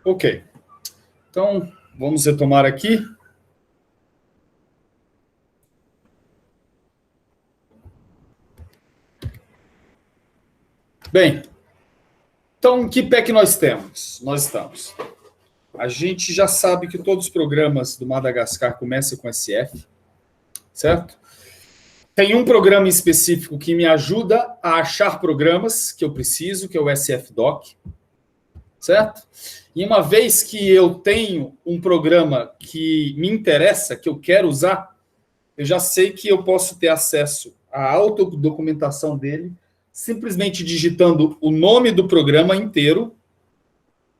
Ok. Então, vamos retomar aqui. Bem, então, que pé que nós temos? Nós estamos. A gente já sabe que todos os programas do Madagascar começam com SF, certo? Tem um programa específico que me ajuda a achar programas que eu preciso, que é o SFDoc, certo? E uma vez que eu tenho um programa que me interessa, que eu quero usar, eu já sei que eu posso ter acesso à autodocumentação dele, simplesmente digitando o nome do programa inteiro,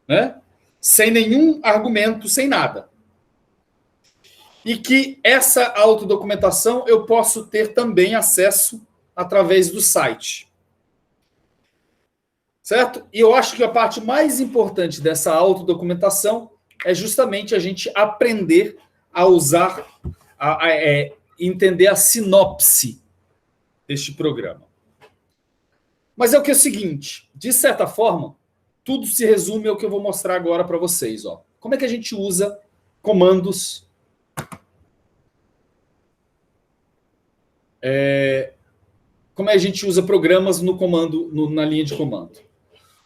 né? Sem nenhum argumento, sem nada. E que essa autodocumentação eu posso ter também acesso através do site. Certo? E eu acho que a parte mais importante dessa autodocumentação é justamente a gente aprender a usar, entender a sinopse deste programa. Mas é o que é o seguinte, de certa forma, tudo se resume ao que eu vou mostrar agora para vocês. Ó. Como é que a gente usa comandos... como é que a gente usa programas no comando, na linha de comando?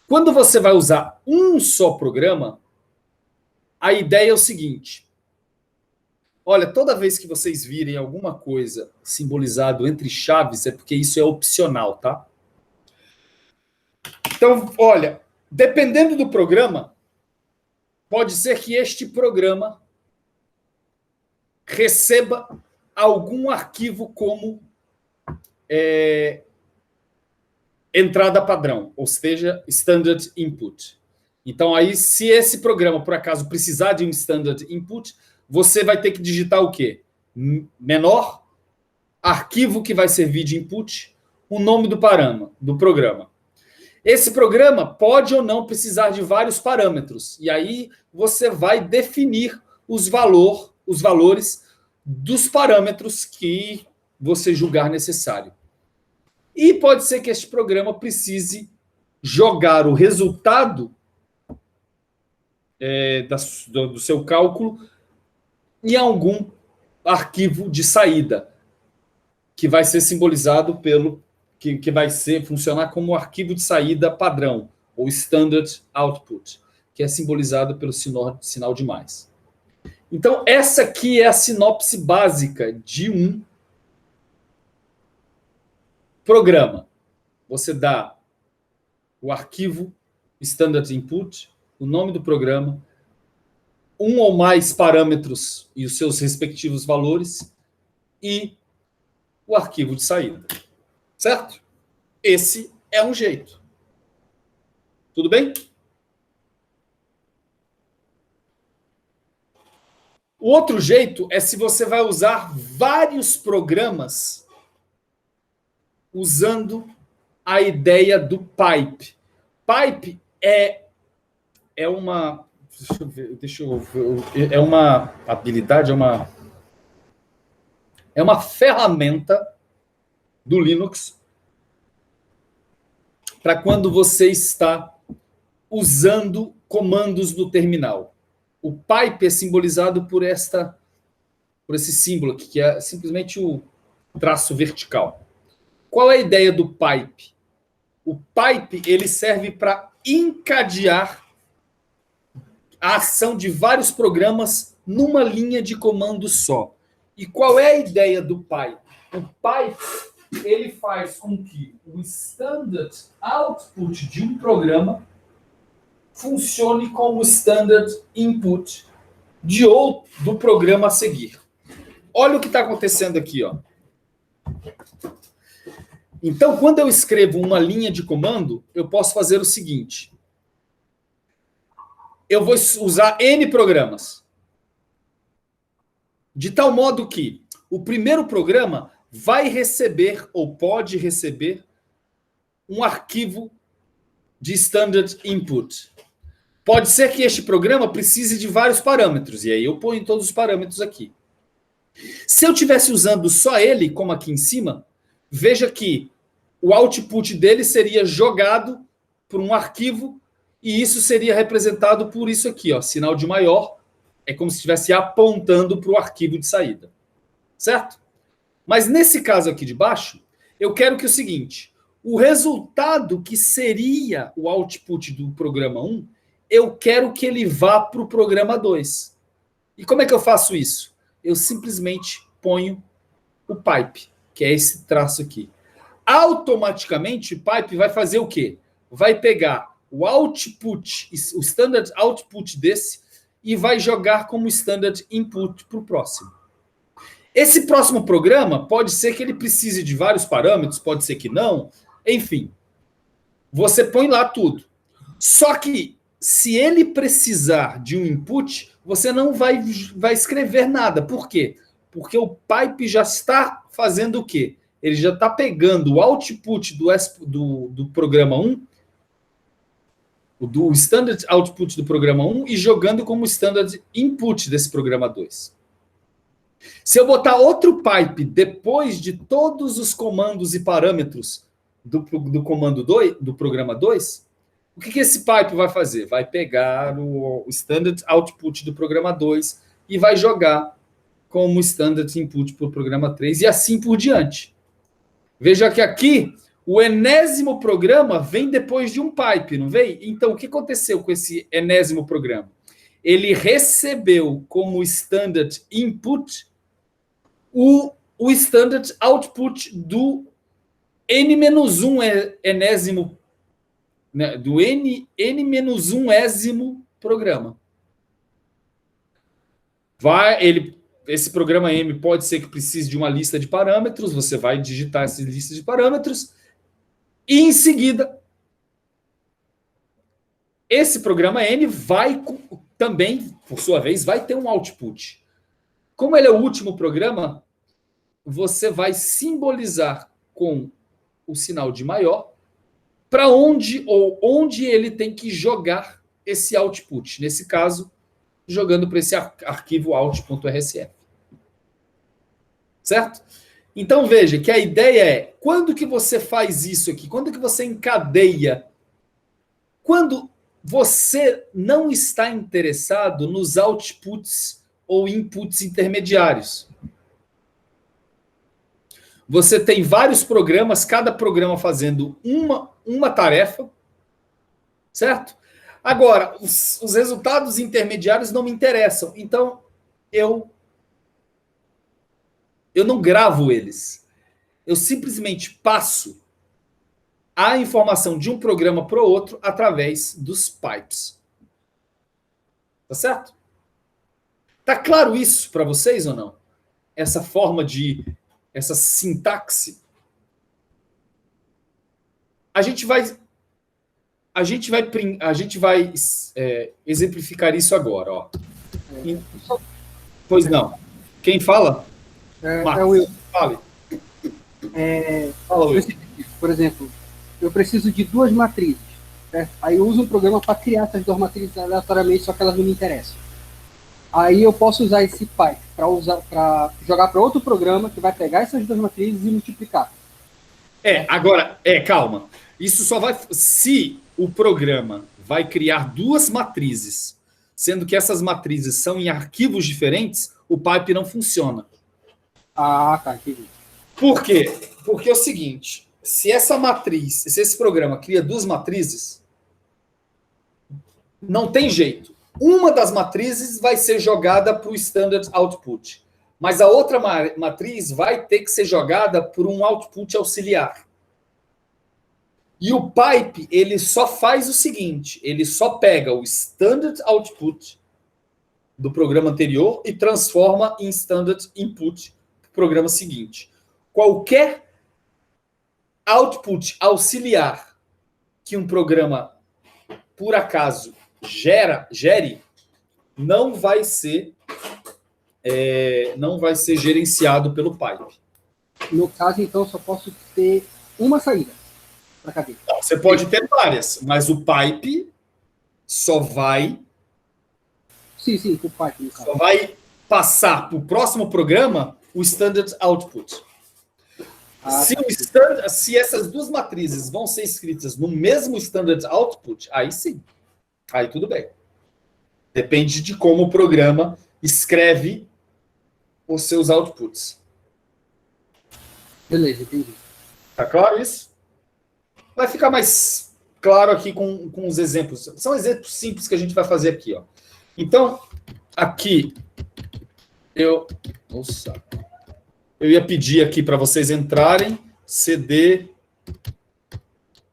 Quando você vai usar um só programa, a ideia é o seguinte. Olha, toda vez que vocês virem alguma coisa simbolizado entre chaves, é porque isso é opcional, tá? Então, olha, dependendo do programa, pode ser que este programa receba algum arquivo como entrada padrão, ou seja, standard input. Então, aí, se esse programa, por acaso, precisar de um standard input, você vai ter que digitar o quê? Menor, arquivo que vai servir de input, o nome do programa. Esse programa pode ou não precisar de vários parâmetros. E aí você vai definir os valores dos parâmetros que você julgar necessário. E pode ser que este programa precise jogar o resultado do seu cálculo em algum arquivo de saída, que vai ser simbolizado pelo... que vai funcionar como arquivo de saída padrão, ou standard output, que é simbolizado pelo sinal de mais. Então, essa aqui é a sinopse básica de um programa. Você dá o arquivo standard input, o nome do programa, um ou mais parâmetros e os seus respectivos valores, e o arquivo de saída. Certo? Esse é um jeito. Tudo bem? O outro jeito é se você vai usar vários programas usando a ideia do pipe. Pipe é uma... Deixa eu ver. É uma habilidade, é uma ferramenta do Linux para quando você está usando comandos no terminal. O pipe é simbolizado por esse símbolo aqui, que é simplesmente o traço vertical. Qual é a ideia do pipe? O pipe ele serve para encadear a ação de vários programas numa linha de comando só. E qual é a ideia do pipe? O pipe ele faz com que o standard output de um programa funcione como standard input do programa a seguir. Olha o que está acontecendo aqui, ó. Então, quando eu escrevo uma linha de comando, eu posso fazer o seguinte. Eu vou usar N programas. De tal modo que o primeiro programa vai receber, ou pode receber, um arquivo de standard input. Pode ser que este programa precise de vários parâmetros, e aí eu ponho todos os parâmetros aqui. Se eu estivesse usando só ele, como aqui em cima, veja que o output dele seria jogado por um arquivo E isso seria representado por isso aqui, ó, sinal de maior, é como se estivesse apontando para o arquivo de saída. Certo? Mas nesse caso aqui de baixo, eu quero que o seguinte, o resultado que seria o output do programa 1, eu quero que ele vá para o programa 2. E como é que eu faço isso? Eu simplesmente ponho o pipe, que é esse traço aqui. Automaticamente, o pipe vai fazer o quê? Vai pegar o output, o standard output desse, e vai jogar como standard input para o próximo. Esse próximo programa pode ser que ele precise de vários parâmetros, pode ser que não, enfim. Você põe lá tudo. Só que, se ele precisar de um input, você não vai escrever nada. Por quê? Porque o pipe já está fazendo o quê? Ele já está pegando o output do programa 1, do standard output do programa 1, e jogando como standard input desse programa 2. Se eu botar outro pipe depois de todos os comandos e parâmetros do comando 2, do programa 2, o que esse pipe vai fazer? Vai pegar o standard output do programa 2 e vai jogar como standard input para o programa 3 e assim por diante. Veja que aqui o enésimo programa vem depois de um pipe, não vem? Então, o que aconteceu com esse enésimo programa? Ele recebeu como standard input o standard output do N-1 enésimo, né, do N-1ésimo programa. Esse programa M pode ser que precise de uma lista de parâmetros, você vai digitar essa lista de parâmetros, e em seguida, esse programa N vai também, por sua vez, vai ter um output. Como ele é o último programa, você vai simbolizar com o sinal de maior para onde ele tem que jogar esse output. Nesse caso, jogando para esse arquivo out.rsf. Certo? Então veja que a ideia é, quando que você faz isso aqui? Quando que você encadeia? Quando você não está interessado nos outputs ou inputs intermediários. Você tem vários programas, cada programa fazendo uma tarefa, certo? Agora, os resultados intermediários não me interessam, então eu não gravo eles. Eu simplesmente passo a informação de um programa para o outro através dos pipes. Tá certo? Tá claro isso para vocês ou não? Essa forma essa sintaxe. A gente vai exemplificar isso agora, ó. Pois não. Quem fala? É o Will. Fale. Fala, Will. Por exemplo, eu preciso de duas matrizes. Certo? Aí eu uso um programa para criar essas duas matrizes aleatoriamente, só que elas não me interessam. Aí eu posso usar esse pipe para jogar para outro programa que vai pegar essas duas matrizes e multiplicar. Agora, calma. Isso só vai... Se o programa vai criar duas matrizes, sendo que essas matrizes são em arquivos diferentes, o pipe não funciona. Ah, tá, entendi. Por quê? Porque é o seguinte, se esse programa cria duas matrizes, não tem jeito. Uma das matrizes vai ser jogada para o standard output, mas a outra matriz vai ter que ser jogada por um output auxiliar. E o pipe, ele só faz o seguinte, ele só pega o standard output do programa anterior e transforma em standard input do programa seguinte. Qualquer output auxiliar que um programa, por acaso, gere, não vai ser gerenciado pelo pipe. No caso, então, eu só posso ter uma saída para a cadeia. Você pode ter várias, mas o pipe só vai... Sim, o pipe, no caso. Só vai passar para o próximo programa o standard output. Se essas duas matrizes vão ser escritas no mesmo standard output, aí sim. Aí tudo bem. Depende de como o programa escreve os seus outputs. Beleza, entendi. Tá claro isso? Vai ficar mais claro aqui com os exemplos. São exemplos simples que a gente vai fazer aqui, ó. Então, aqui Nossa. Eu ia pedir aqui para vocês entrarem cd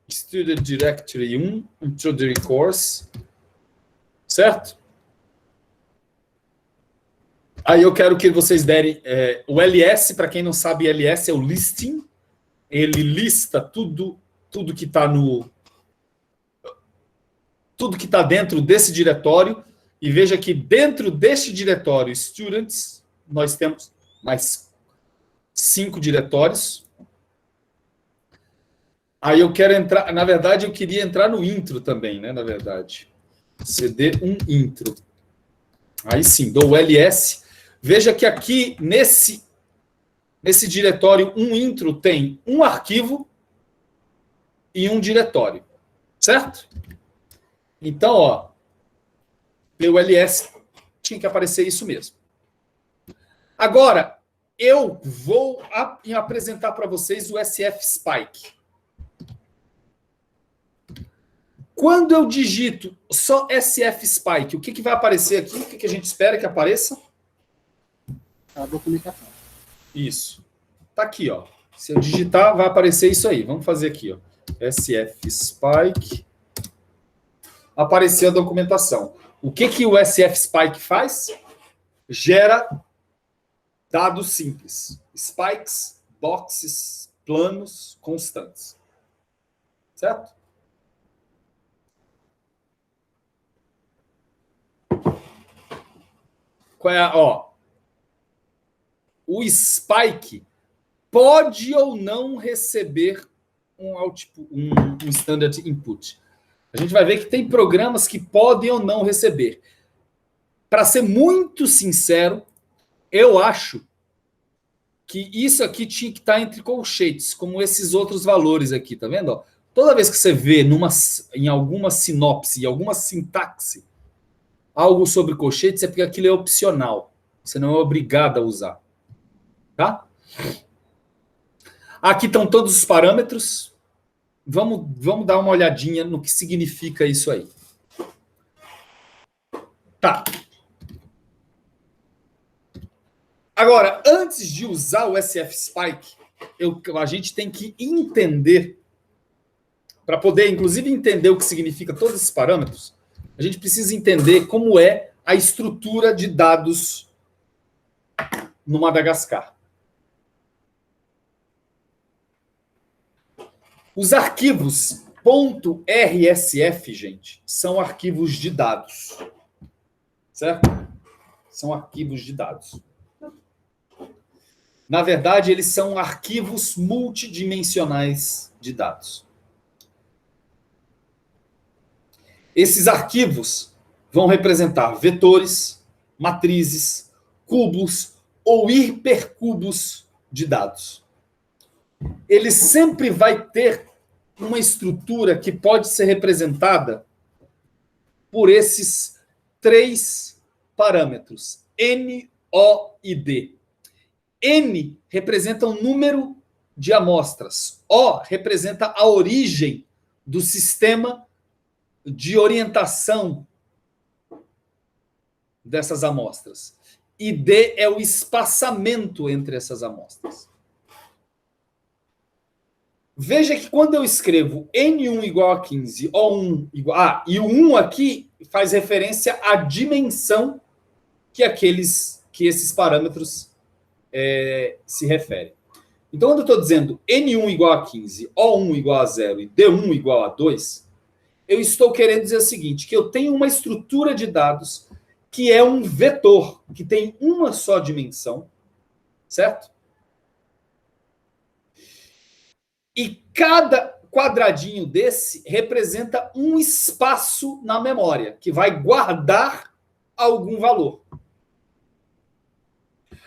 Student Directory 1, Introductory Course, certo? Aí eu quero que vocês derem o ls, para quem não sabe, ls é o listing, ele lista tudo que está tudo que está dentro desse diretório, e veja que dentro deste diretório students, nós temos mais 5 diretórios. Aí eu quero entrar, na verdade eu queria entrar no intro também, né, na verdade. cd1 intro. Aí sim, dou o ls. Veja que aqui nesse diretório intro tem um arquivo e um diretório, certo? Então, ó, meu ls tinha que aparecer isso mesmo. Agora, eu vou apresentar para vocês o SF Spike. Quando eu digito só SF Spike, o que vai aparecer aqui? O que a gente espera que apareça? A documentação. Isso. Tá aqui, ó. Se eu digitar, vai aparecer isso aí. Vamos fazer aqui, ó. SF Spike. Apareceu a documentação. O que o SF Spike faz? Gera dados simples. Spikes, boxes, planos, constantes. Certo? Qual é o Spike pode ou não receber um standard input. A gente vai ver que tem programas que podem ou não receber. Para ser muito sincero, eu acho que isso aqui tinha que estar entre colchetes, como esses outros valores aqui, tá vendo? Toda vez que você vê em alguma sinopse, em alguma sintaxe, algo sobre colchetes, é porque aquilo é opcional. Você não é obrigado a usar. Tá? Aqui estão todos os parâmetros. Vamos dar uma olhadinha no que significa isso aí. Tá. Agora, antes de usar o SF Spike, a gente tem que entender, para poder, inclusive, entender o que significa todos esses parâmetros, a gente precisa entender como é a estrutura de dados no Madagascar. Os arquivos .rsf, gente, são arquivos de dados. Certo? São arquivos de dados. Na verdade, eles são arquivos multidimensionais de dados. Esses arquivos vão representar vetores, matrizes, cubos ou hipercubos de dados. Ele sempre vai ter uma estrutura que pode ser representada por esses 3 parâmetros, N, O e D. N representa o número de amostras. O representa a origem do sistema de orientação dessas amostras. E D é o espaçamento entre essas amostras. Veja que quando eu escrevo N1 igual a 15, O1 igual a... e o 1 aqui faz referência à dimensão que esses parâmetros se referem. Então, quando eu estou dizendo N1 igual a 15, O1 igual a 0 e D1 igual a 2, eu estou querendo dizer o seguinte, que eu tenho uma estrutura de dados que é um vetor, que tem uma só dimensão, certo? E cada quadradinho desse representa um espaço na memória, que vai guardar algum valor.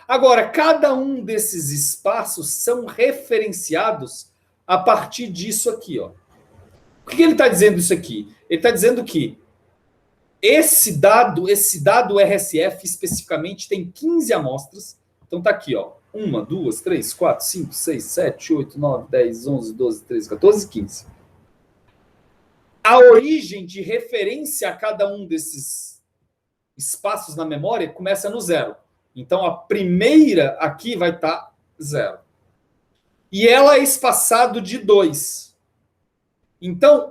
Agora, cada um desses espaços são referenciados a partir disso aqui, ó. O que ele está dizendo isso aqui? Ele está dizendo que esse dado RSF especificamente tem 15 amostras. Então tá aqui, ó. 1, 2, 3, 4, 5, 6, 7, 8, 9, 10, 11, 12, 13, 14, 15. A origem de referência a cada um desses espaços na memória começa no 0. Então a primeira aqui vai estar 0. E ela é espaçado de 2. Então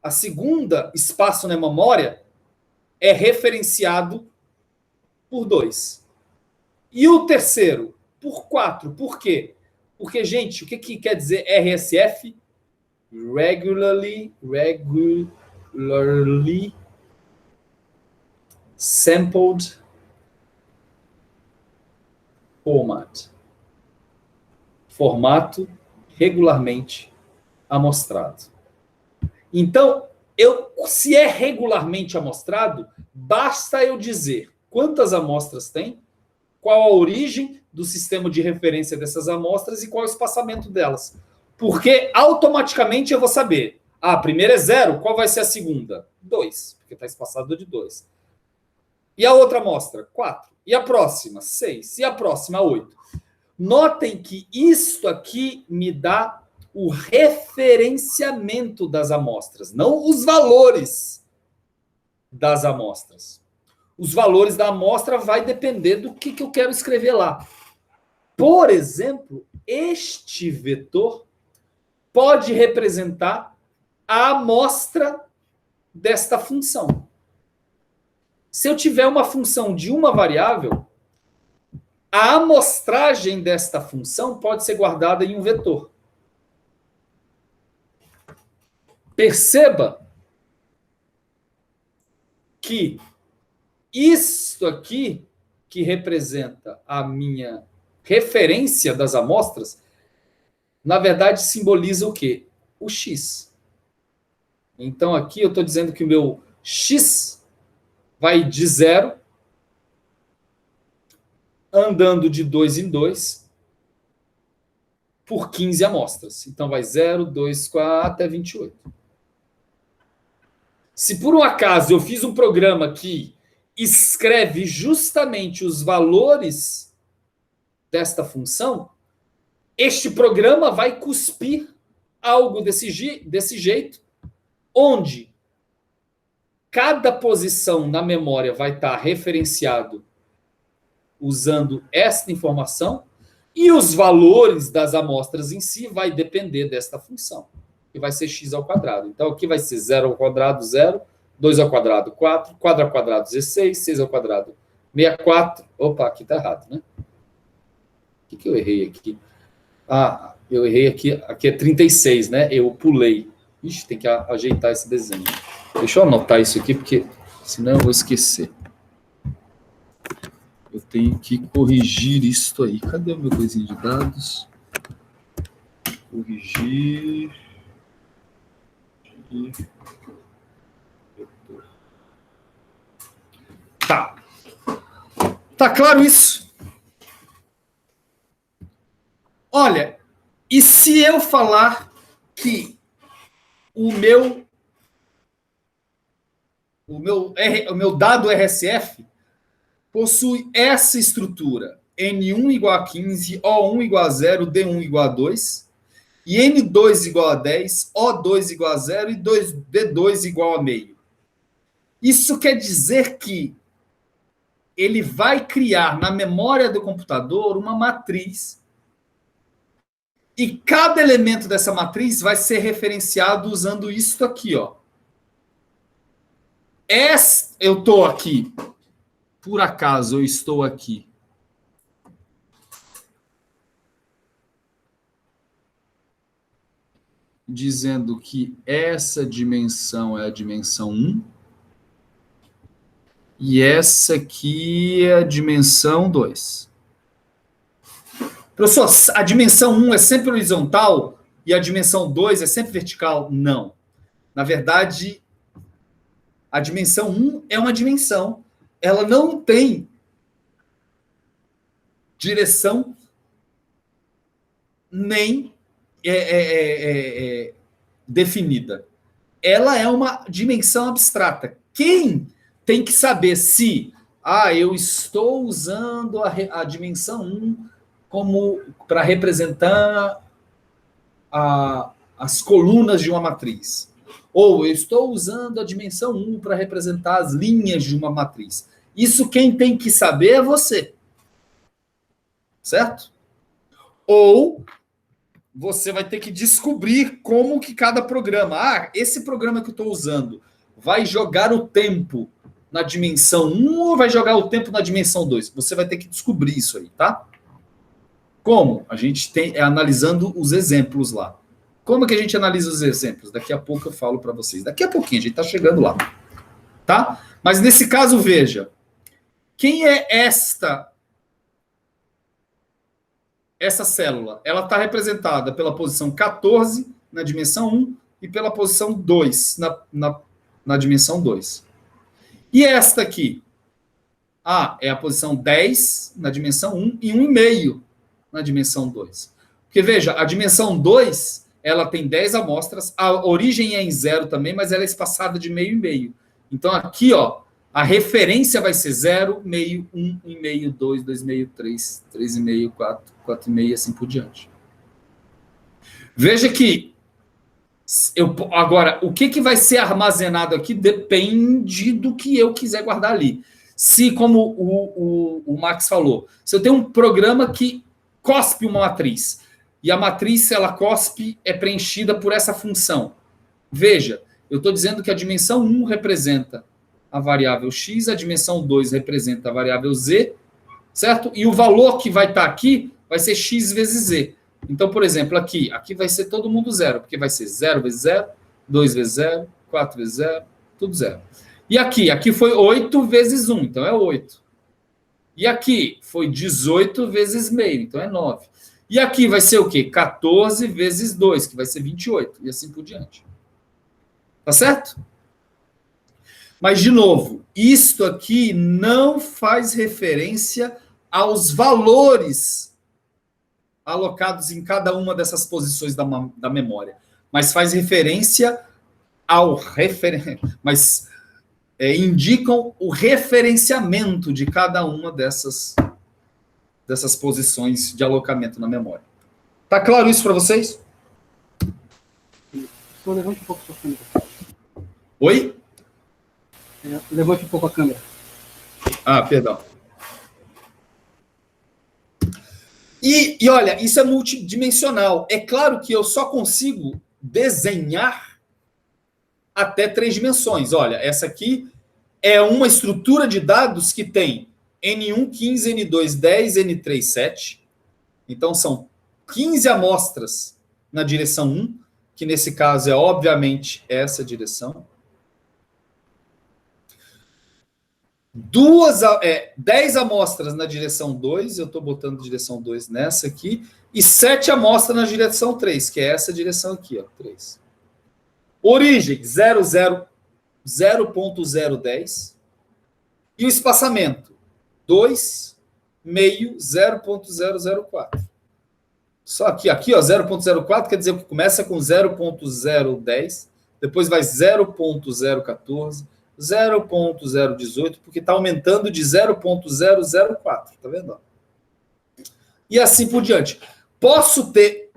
a segunda espaço na memória é referenciado por 2. E o terceiro, por 4. Por quê? Porque, gente, o que quer dizer RSF? Regularly Sampled Format. Formato regularmente amostrado. Então, se é regularmente amostrado, basta eu dizer quantas amostras tem, qual a origem do sistema de referência dessas amostras e qual é o espaçamento delas. Porque automaticamente eu vou saber. A primeira é 0, qual vai ser a segunda? 2, porque está espaçado de 2. E a outra amostra? 4. E a próxima? 6. E a próxima? 8. Notem que isto aqui me dá o referenciamento das amostras, não os valores das amostras. Os valores da amostra vai depender do que eu quero escrever lá. Por exemplo, este vetor pode representar a amostra desta função. Se eu tiver uma função de uma variável, a amostragem desta função pode ser guardada em um vetor. Perceba que isto aqui, que representa a minha referência das amostras, na verdade simboliza o quê? O x. Então aqui eu estou dizendo que o meu x vai de 0, andando de 2 em 2, por 15 amostras. Então vai 0, 2, 4, até 28. Se por um acaso eu fiz um programa que escreve justamente os valores desta função, este programa vai cuspir algo desse jeito, onde cada posição na memória vai estar referenciado usando esta informação e os valores das amostras em si vai depender desta função, que vai ser x ao quadrado. Então aqui vai ser 0 ao quadrado, 0, 2 ao quadrado, 4, 4 ao quadrado, 16, 6 ao quadrado, 64. Opa, aqui está errado, né? O que eu errei aqui? Ah, eu errei aqui. Aqui é 36, né? Eu pulei. Ixi, tem que ajeitar esse desenho. Deixa eu anotar isso aqui, porque senão eu vou esquecer. Eu tenho que corrigir isto aí. Cadê o meu coisinho de dados? Corrigir. Tá. Tá claro isso? Olha, e se eu falar que o meu dado RSF possui essa estrutura: N1 igual a 15, O1 igual a 0, D1 igual a 2, e N2 igual a 10, O2 igual a 0 e D2 igual a meio. Isso quer dizer que ele vai criar na memória do computador uma matriz e cada elemento dessa matriz vai ser referenciado usando isso aqui, ó. Eu estou aqui, por acaso eu estou aqui dizendo que essa dimensão é a dimensão 1 e essa aqui é a dimensão 2. Professor, a dimensão 1 é sempre horizontal e a dimensão 2 é sempre vertical? Não. Na verdade, a dimensão 1 é uma dimensão. Ela não tem direção nem definida. ela é uma dimensão abstrata. Quem tem que saber se eu estou usando a dimensão 1 como para representar as colunas de uma matriz. Ou eu estou usando a dimensão 1 para representar as linhas de uma matriz. Isso quem tem que saber é você. Certo? Ou você vai ter que descobrir como que cada programa... esse programa que eu estou usando vai jogar o tempo na dimensão 1 ou vai jogar o tempo na dimensão 2? Você vai ter que descobrir isso aí, tá? Como? A gente analisando os exemplos lá. Como que a gente analisa os exemplos? Daqui a pouco eu falo para vocês. Daqui a pouquinho, a gente está chegando lá. Tá? Mas nesse caso, veja. Quem é essa célula? Ela está representada pela posição 14 na dimensão 1 e pela posição 2 na dimensão 2. E esta aqui? É a posição 10 na dimensão 1 e 1,5 na dimensão 2. Porque, veja, a dimensão 2... ela tem 10 amostras, a origem é em 0 também, mas ela é espaçada de meio em meio. Então, aqui, a referência vai ser 0, meio, 1,5, 2, 2,5, 3, 3,5, 4, 4,5 e assim por diante. Veja que, agora, o que vai ser armazenado aqui depende do que eu quiser guardar ali. Se, como o Max falou, se eu tenho um programa que cospe uma matriz, e a matriz, ela cospe, é preenchida por essa função. Veja, eu estou dizendo que a dimensão 1 representa a variável x, a dimensão 2 representa a variável z, certo? E o valor que vai estar aqui vai ser x vezes z. Então, por exemplo, aqui vai ser todo mundo zero, porque vai ser 0 vezes 0, 2 vezes 0, 4 vezes 0, tudo zero. E aqui foi 8 vezes 1, então é 8. E aqui foi 18 vezes meio, então é 9. E aqui vai ser o quê? 14 vezes 2, que vai ser 28, e assim por diante. Tá certo? Mas, de novo, isto aqui não faz referência aos valores alocados em cada uma dessas posições da memória, mas faz referência ao mas indicam o referenciamento de cada uma dessas posições de alocamento na memória. Tá claro isso para vocês? Levante um pouco a sua câmera. Oi? Levante um pouco a câmera. Perdão. E olha, isso é multidimensional. É claro que eu só consigo desenhar até 3 dimensões. Olha, essa aqui é uma estrutura de dados que tem N1, 15, N2, 10, N3, 7. Então, são 15 amostras na direção 1, que nesse caso é, obviamente, essa direção. 10 amostras na direção 2, eu estou botando direção 2 nessa aqui, e 7 amostras na direção 3, que é essa direção aqui, 3. Origem, 0.010. E o espaçamento, 2, meio, 0.004. Só aqui, 0.04 quer dizer que começa com 0.010, depois vai 0.014, 0.018, porque está aumentando de 0.004, tá vendo? E assim por diante. Posso ter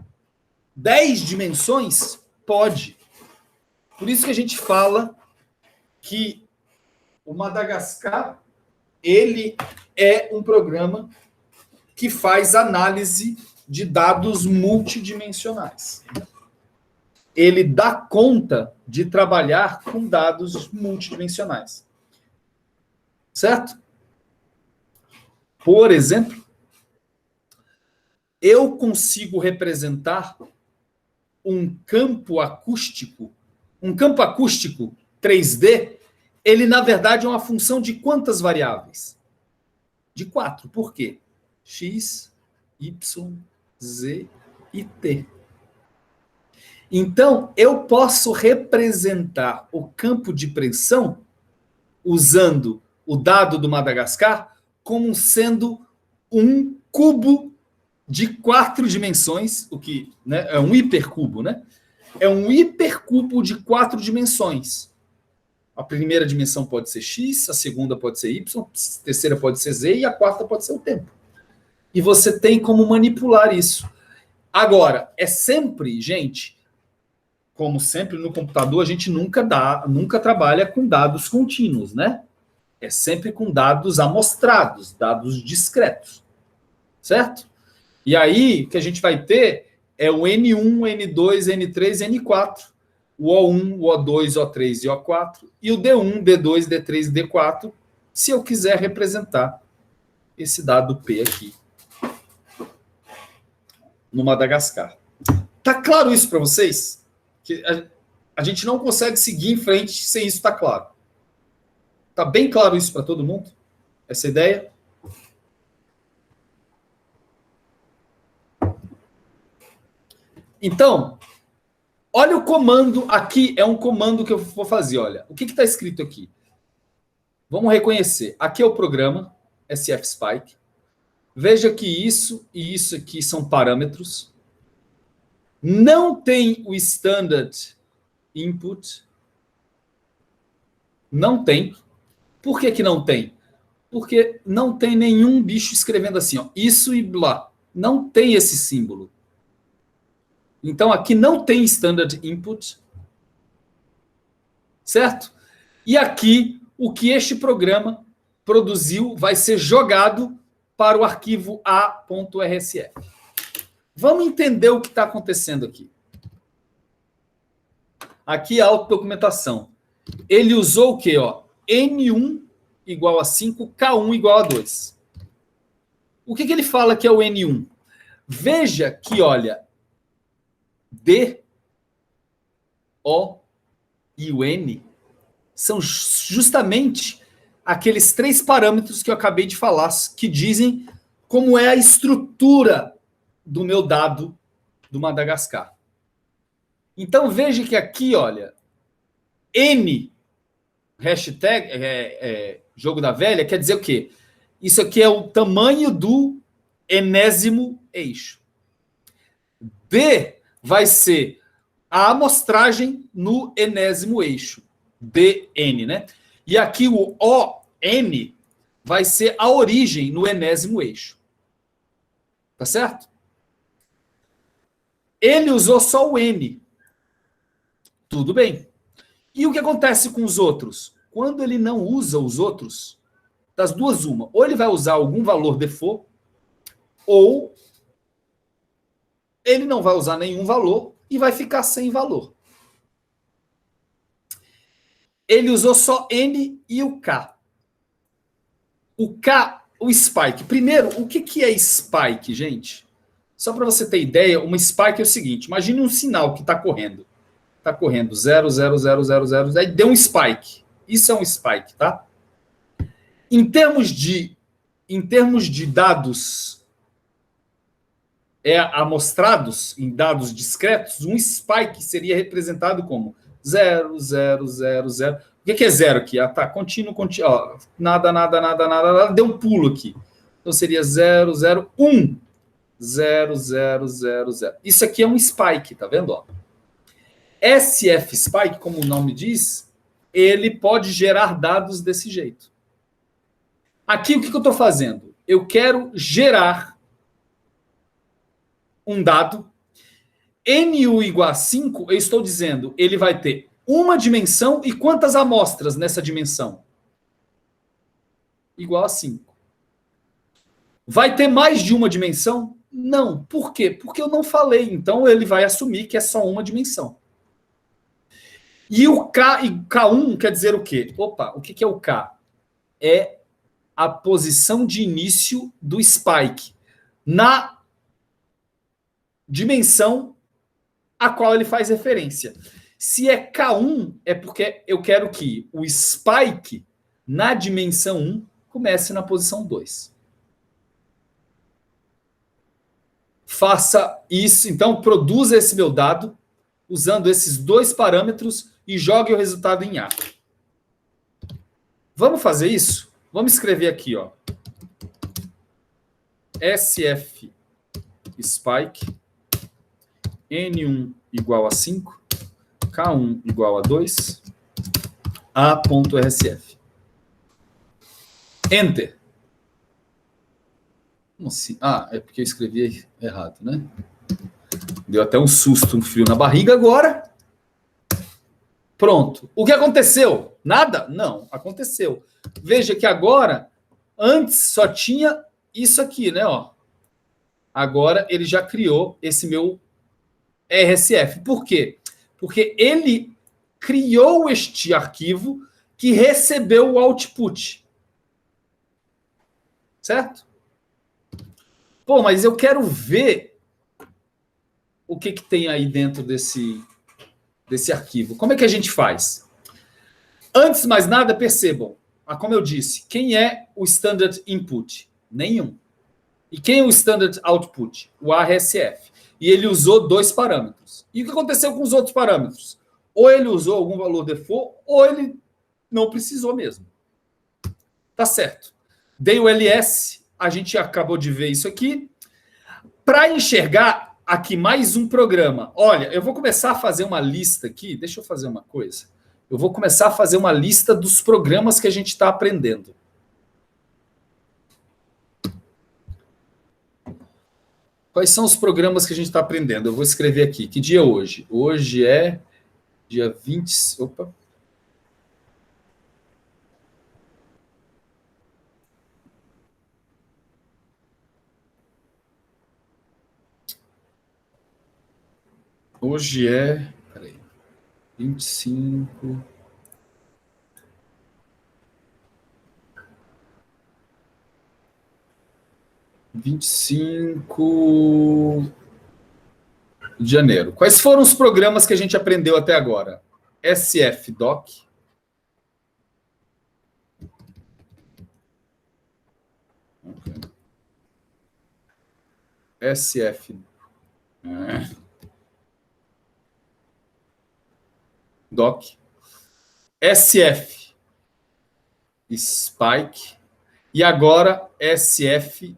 10 dimensões? Pode. Por isso que a gente fala que o Madagascar, ele é um programa que faz análise de dados multidimensionais. Ele dá conta de trabalhar com dados multidimensionais. Certo? Por exemplo, eu consigo representar um campo acústico 3D, ele, na verdade, é uma função de quantas variáveis? De 4. Por quê? X, Y, Z e T. Então, eu posso representar o campo de pressão, usando o dado do Madagascar, como sendo um cubo de 4 dimensões, o que, né, é um hipercubo, né? é um hipercubo de 4 dimensões. A primeira dimensão pode ser x, a segunda pode ser y, a terceira pode ser z e a quarta pode ser o tempo. E você tem como manipular isso. Agora, é sempre, gente, como sempre no computador, a gente nunca trabalha com dados contínuos, né? É sempre com dados amostrados, dados discretos. Certo? E aí, o que a gente vai ter é o N1, N2, N3, N4. O O1, o O2, O3 e O4. E o D1, D2, D3 e D4, se eu quiser representar esse dado P aqui no Madagascar. Tá claro isso para vocês? Que a gente não consegue seguir em frente sem isso estar claro. Tá bem claro isso para todo mundo? Essa ideia? Então, olha o comando aqui, é um comando que eu vou fazer, olha. O que está escrito aqui? Vamos reconhecer. Aqui é o programa, SFSpike. Veja que isso e isso aqui são parâmetros. Não tem o standard input. Não tem. Por que não tem? Porque não tem nenhum bicho escrevendo assim, ó, isso e blá. Não tem esse símbolo. Então, aqui não tem standard input. Certo? E aqui, o que este programa produziu vai ser jogado para o arquivo a.rsf. Vamos entender o que está acontecendo aqui. Aqui a autodocumentação. Ele usou o quê? Ó? N1 igual a 5, K1 igual a 2. O que ele fala que é o N1? Veja que, olha, D, O e o N são justamente aqueles 3 parâmetros que eu acabei de falar, que dizem como é a estrutura do meu dado do Madagascar. Então, veja que aqui, olha, N, hashtag, jogo da velha, quer dizer o quê? Isso aqui é o tamanho do enésimo eixo. D vai ser a amostragem no enésimo eixo. DN, né? E aqui o ON vai ser a origem no enésimo eixo. Tá certo? Ele usou só o N. Tudo bem. E o que acontece com os outros? Quando ele não usa os outros, das duas uma, ou ele vai usar algum valor default, ou ele não vai usar nenhum valor e vai ficar sem valor. Ele usou só N e o K. O K, o spike. Primeiro, o que é spike, gente? Só para você ter ideia, uma spike é o seguinte, imagine um sinal que está correndo. Está correndo 0, 0, 0, 0, 0, 0, aí deu um spike. Isso é um spike, tá? Em termos de dados amostrados, em dados discretos, um spike seria representado como 0, 0, 0, 0. O que é 0 aqui? Ah, tá, contínuo, ó, nada, nada, nada, nada, nada, deu um pulo aqui. Então seria 0, 0, 1. 0, 0, 0, 0. Isso aqui é um spike, tá vendo? Ó? SFSpike, como o nome diz, ele pode gerar dados desse jeito. Aqui, o que eu estou fazendo? Eu quero gerar um dado. NU igual a 5, eu estou dizendo, ele vai ter uma dimensão e quantas amostras nessa dimensão? Igual a 5. Vai ter mais de uma dimensão? Não. Por quê? Porque eu não falei. Então, ele vai assumir que é só uma dimensão. E o K e K1 quer dizer o quê? Opa, o que é o K? É a posição de início do spike na dimensão a qual ele faz referência. Se é K1, é porque eu quero que o spike na dimensão 1 comece na posição 2. Faça isso, então produza esse meu dado usando esses 2 parâmetros e jogue o resultado em A. Vamos fazer isso? Vamos escrever aqui, ó. SF spike N1 igual a 5. K1 igual a 2, A.rsf. Enter. Como assim? Ah, é porque eu escrevi errado, né? Deu até um susto, um frio na barriga agora. Pronto. O que aconteceu? Nada? Não, aconteceu. Veja que agora, antes só tinha isso aqui, né? Ó. Agora ele já criou esse meu RSF. Por quê? Porque ele criou este arquivo que recebeu o output. Certo? Pô, mas eu quero ver o que tem aí dentro desse arquivo. Como é que a gente faz? Antes de mais nada, percebam, como eu disse, quem é o Standard Input? Nenhum. E quem é o Standard Output? O ARSF. E ele usou 2 parâmetros. E o que aconteceu com os outros parâmetros? Ou ele usou algum valor default, ou ele não precisou mesmo. Tá certo. Dei o ls, a gente acabou de ver isso aqui. Para enxergar aqui mais um programa. Olha, eu vou começar a fazer uma lista aqui. Deixa eu fazer uma coisa. Eu vou começar a fazer uma lista dos programas que a gente está aprendendo. Quais são os programas que a gente está aprendendo? Eu vou escrever aqui. Que dia é hoje? Hoje é dia 20... Opa. Hoje é... Peraí. 25... de janeiro. Quais foram os programas que a gente aprendeu até agora? SFDoc. SF. Doc. SF. Spike. E agora SF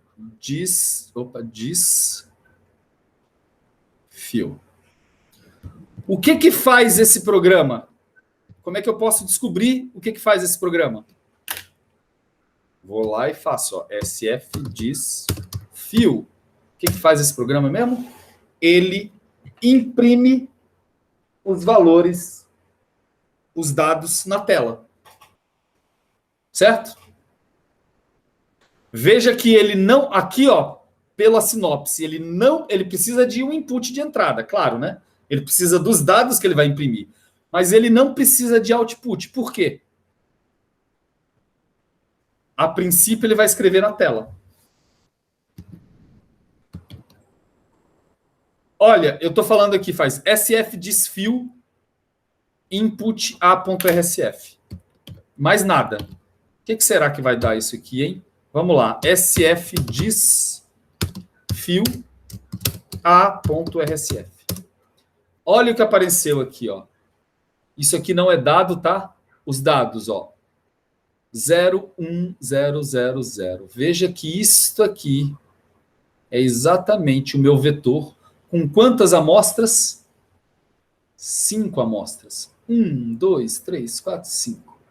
Fio. O que faz esse programa? Como é que eu posso descobrir o que faz esse programa? Vou lá e faço, ó, SF Fio. O que faz esse programa mesmo? Ele imprime os valores, os dados na tela. Certo? Veja que ele não, aqui, ó, pela sinopse, ele precisa de um input de entrada, claro, né? Ele precisa dos dados que ele vai imprimir, mas ele não precisa de output. Por quê? A princípio, ele vai escrever na tela. Olha, eu estou falando aqui, faz sfdisfio input a.rsf. Mais nada. O que será que vai dar isso aqui, hein? Vamos lá. sfdisfio a.rsf. Olha o que apareceu aqui, ó. Isso aqui não é dado, tá? Os dados, ó. 01000. Veja que isto aqui é exatamente o meu vetor. Com quantas amostras? 5 amostras. 1, 2, 3, 4, 5.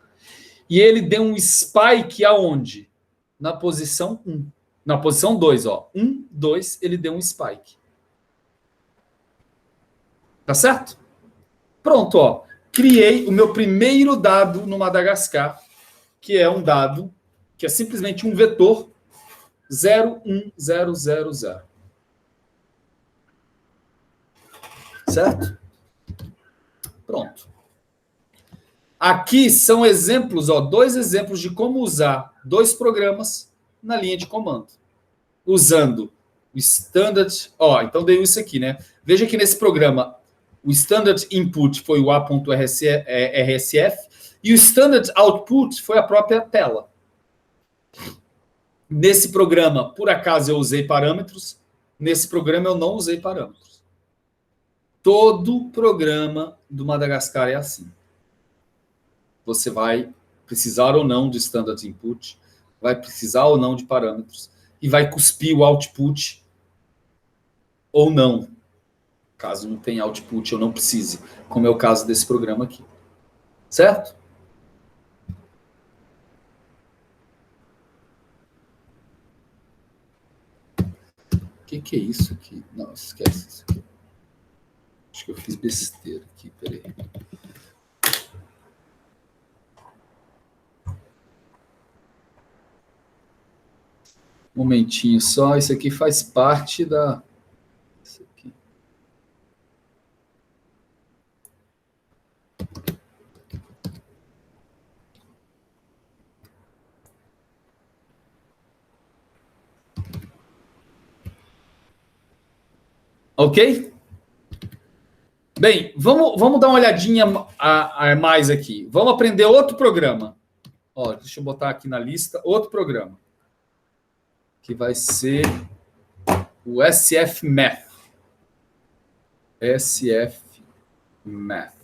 E ele deu um spike aonde? Na posição 1. Na posição 2, ó. 1, 2, ele deu um spike. Tá certo? Pronto, ó. Criei o meu primeiro dado no Madagascar, que é um dado, que é simplesmente um vetor 01000. Certo? Pronto. Aqui são exemplos, ó, 2 exemplos de como usar 2 programas na linha de comando. Usando o standard... Ó, então dei isso aqui, né? Veja que nesse programa o standard input foi o A.rsf e o standard output foi a própria tela. Nesse programa, por acaso, eu usei parâmetros. Nesse programa, eu não usei parâmetros. Todo programa do Madagascar é assim. Você vai precisar ou não de standard input, vai precisar ou não de parâmetros, e vai cuspir o output ou não. caso não tenha output eu não precise, como é o caso desse programa aqui. Certo? O que é isso aqui? Não, esquece isso aqui. Acho que eu fiz besteira aqui, peraí. Um momentinho só, isso aqui faz parte da... Isso aqui. Ok? Bem, vamos dar uma olhadinha a mais aqui. Vamos aprender outro programa. Ó, deixa eu botar aqui na lista outro programa. Que vai ser o SF Math. SF Math.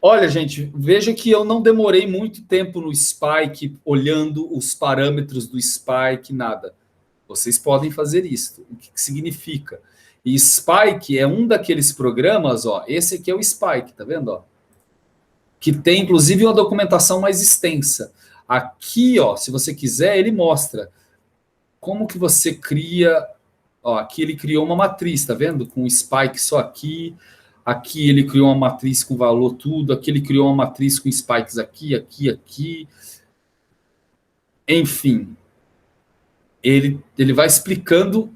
Olha, gente, veja que eu não demorei muito tempo no Spike, olhando os parâmetros do Spike, nada. Vocês podem fazer isso. O que significa? E Spike é um daqueles programas, ó. Esse aqui é o Spike, tá vendo? Ó? Que tem, inclusive, uma documentação mais extensa. Aqui, ó, se você quiser, ele mostra como que você cria. Ó, aqui ele criou uma matriz, tá vendo? Com o Spike só aqui. Aqui ele criou uma matriz com valor tudo. Aqui ele criou uma matriz com spikes aqui, aqui, aqui. Enfim. Ele vai explicando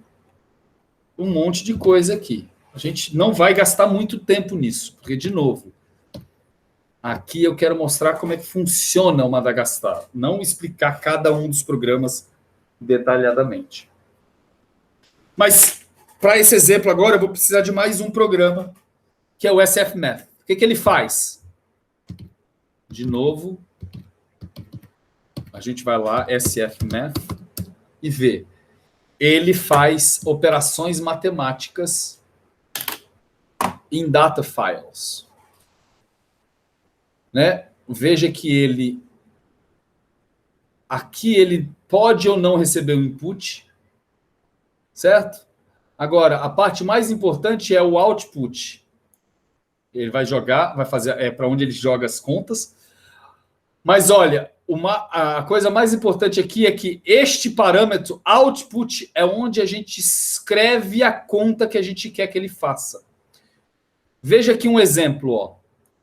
um monte de coisa aqui. A gente não vai gastar muito tempo nisso, porque, de novo, aqui eu quero mostrar como é que funciona o Madagascar, não explicar cada um dos programas detalhadamente. Mas, para esse exemplo agora, eu vou precisar de mais um programa, que é o SF Math. O que ele faz? De novo, a gente vai lá, SF Math, e vê. Ele faz operações matemáticas em data files. Né? Veja que ele... Aqui ele pode ou não receber o input, certo? Agora, a parte mais importante é o output. Ele vai jogar, vai fazer, para onde ele joga as contas. Mas olha, a coisa mais importante aqui é que este parâmetro, output, é onde a gente escreve a conta que a gente quer que ele faça. Veja aqui um exemplo, ó.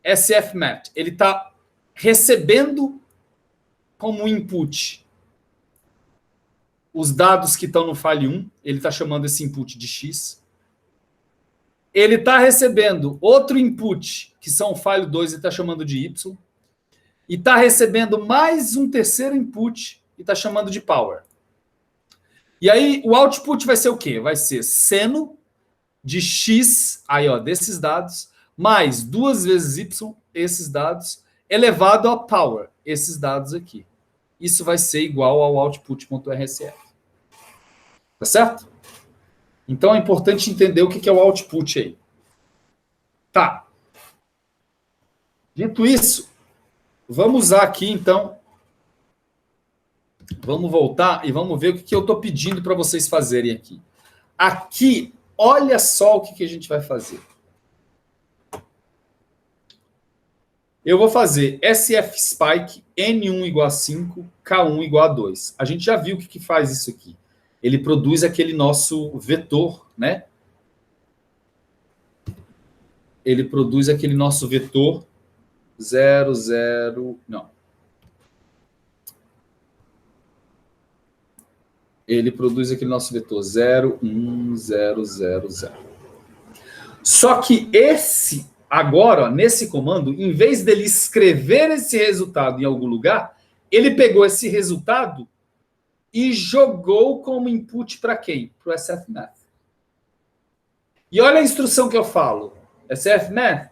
SF Math, ele está recebendo como input os dados que estão no file 1, ele está chamando esse input de X. Ele está recebendo outro input, que são o file 2, ele está chamando de Y. E está recebendo mais um terceiro input e está chamando de power. E aí o output vai ser o quê? Vai ser seno de X, aí ó, desses dados, mais 2 vezes Y, esses dados, elevado a power, esses dados aqui. Isso vai ser igual ao output.rsf. Tá certo? Então é importante entender o que é o output aí. Tá. Dito isso, vamos usar aqui, então, vamos voltar e vamos ver o que eu estou pedindo para vocês fazerem aqui. Aqui, olha só o que a gente vai fazer. Eu vou fazer SF Spike, N1 igual a 5, K1 igual a 2. A gente já viu o que faz isso aqui. Ele produz aquele nosso vetor, né? Ele produz aquele nosso vetor 0, 0... Não. Ele produz aquele nosso vetor 0, 1, 0, 0, 0. Só que esse... Agora, ó, nesse comando, em vez dele escrever esse resultado em algum lugar, ele pegou esse resultado e jogou como input para quem? Para o SF Math. E olha a instrução que eu falo. SF Math,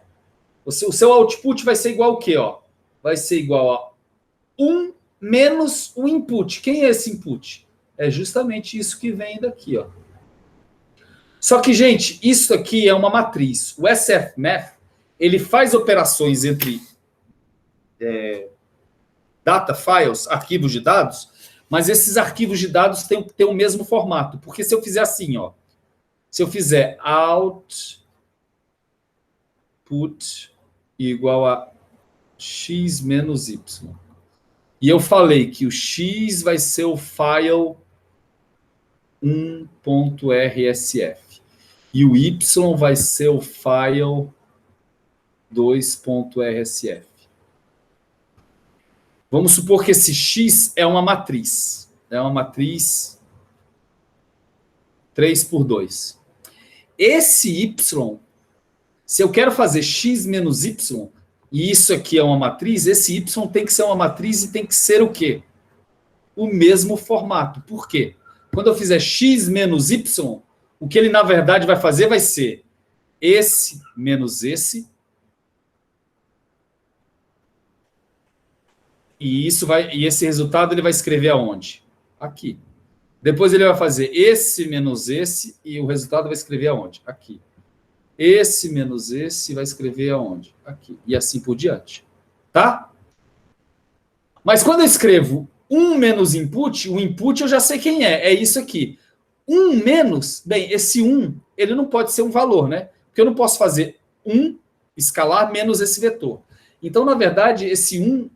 o seu output vai ser igual ao quê? Ó? Vai ser igual a 1 menos o input. Quem é esse input? É justamente isso que vem daqui. Ó. Só que, gente, isso aqui é uma matriz. O SF Math, ele faz operações entre data files, arquivos de dados, mas esses arquivos de dados têm o mesmo formato. Porque se eu fizer assim, ó, Se eu fizer output igual a x menos y, e eu falei que o x vai ser o file 1.rsf, e o y vai ser o file 2.rsf. Vamos supor que esse x é uma matriz. É uma matriz 3×2. Esse y, se eu quero fazer x menos y, e isso aqui é uma matriz, esse y tem que ser uma matriz e tem que ser o quê? O mesmo formato. Por quê? Quando eu fizer x menos y, o que ele, na verdade, vai fazer vai ser esse menos esse, e esse resultado ele vai escrever aonde? Aqui. Depois ele vai fazer esse menos esse, e o resultado vai escrever aonde? Aqui. Esse menos esse vai escrever aonde? Aqui. E assim por diante. Tá? Mas quando eu escrevo 1 menos input, o input eu já sei quem é. É isso aqui. 1 menos, bem, esse 1, ele não pode ser um valor, né? Porque eu não posso fazer 1 escalar menos esse vetor. Então, na verdade, esse 1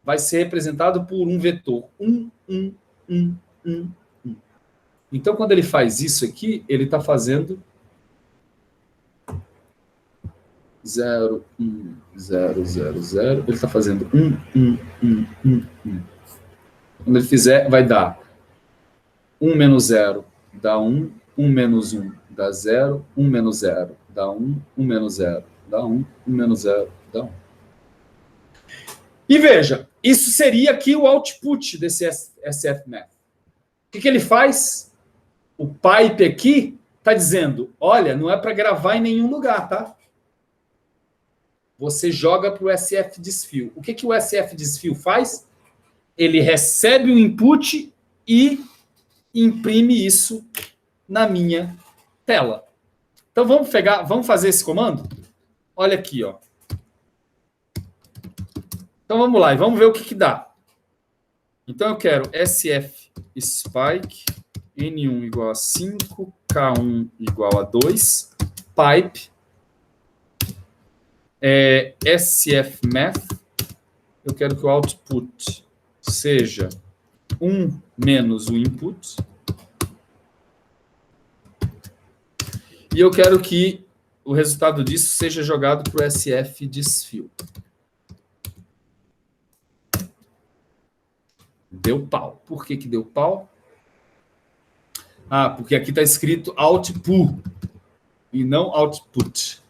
vai ser representado por um vetor. 1, 1, 1, 1, 1. Então, quando ele faz isso aqui, ele está fazendo 0, 1, 0, 0, 0. Ele está fazendo 1, 1, 1, 1, 1. Quando ele fizer, vai dar 1 menos 0 dá 1, 1 menos 1 dá 0, 1 menos 0 dá 1, 1 menos 0 dá 1, 1 menos 0 dá 1. E veja, isso seria aqui o output desse SFMath. O que ele faz? O pipe aqui está dizendo, olha, não é para gravar em nenhum lugar, tá? Você joga para o SF desfio. O que o SF desfio faz? Ele recebe o input e imprime isso na minha tela. Então vamos fazer esse comando? Olha aqui, ó. Então vamos lá e vamos ver o que dá. Então eu quero SF spike N1 igual a 5, K1 igual a 2, pipe, SFMath, eu quero que o output seja 1 menos o input, e eu quero que o resultado disso seja jogado para o SF desfio. Deu pau. Por que deu pau? Ah, porque aqui está escrito output e não output.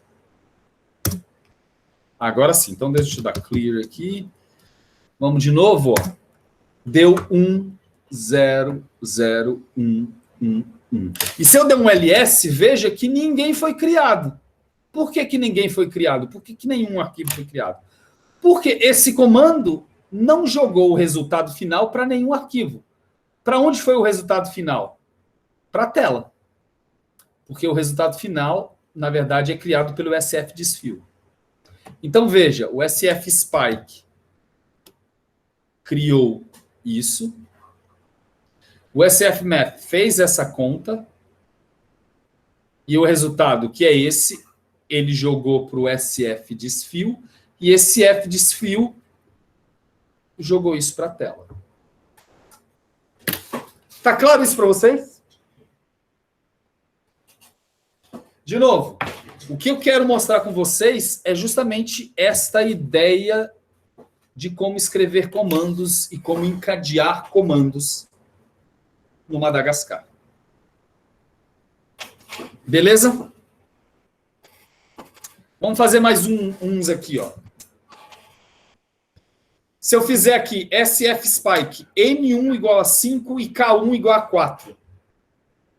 Agora sim. Então, deixa eu dar clear aqui. Vamos de novo. Ó. Deu 1, 0, 0, 1, 1, 1. E se eu der um ls, veja que ninguém foi criado. Por que ninguém foi criado? Por que nenhum arquivo foi criado? Porque esse comando não jogou o resultado final para nenhum arquivo. Para onde foi o resultado final? Para a tela. Porque o resultado final, na verdade, é criado pelo SF desfio. Então, veja, o SF Spike criou isso. O SF Math fez essa conta. E o resultado, que é esse, ele jogou para o SF desfio. E esse F desfio jogou isso para a tela. Tá claro isso para vocês? De novo, o que eu quero mostrar com vocês é justamente esta ideia de como escrever comandos e como encadear comandos no Madagascar. Beleza? Vamos fazer mais uns aqui, ó. Se eu fizer aqui SF Spike N1 igual a 5 e K1 igual a 4.